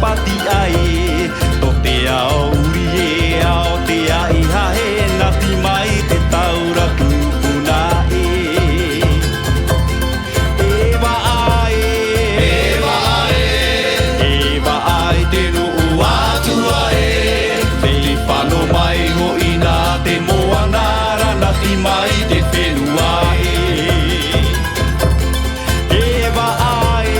pati ai to te ao uri e ao te ai hahe nati mai te taura tupuna e Ewa ai Ewa ai te nuu atua e te whano mai ho ina te moanara nati mai te whenua e Ewa ai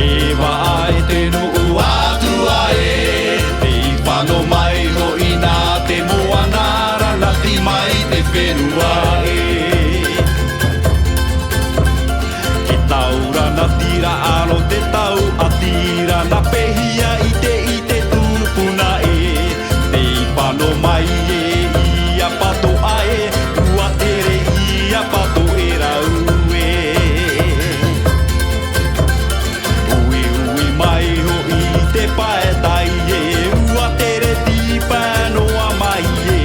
Ewa ai te nuu atua e te whano mai ho ina te moanara nati mai te whenua e Ke taura na tira alo te tau a tira na pehia i te tupuna e te whano mai e ia pato ae ua tere ia pato e rau e Ui ui mai ho i te paetai e ua tere tipa noa mai e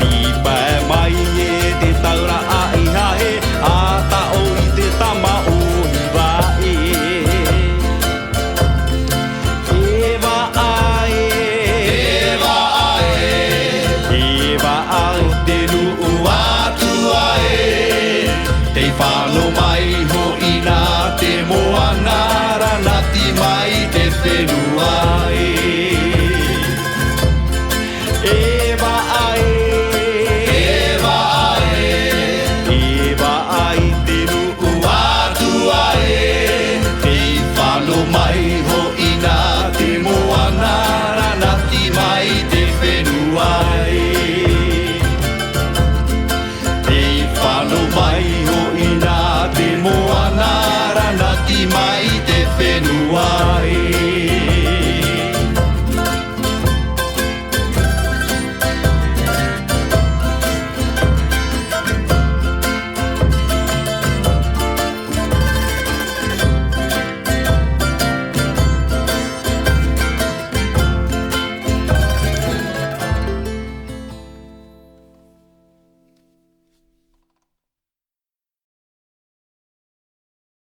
tipa mai e te taura a i hae a ta o i te tama o hiwa e Ewa ai Ewa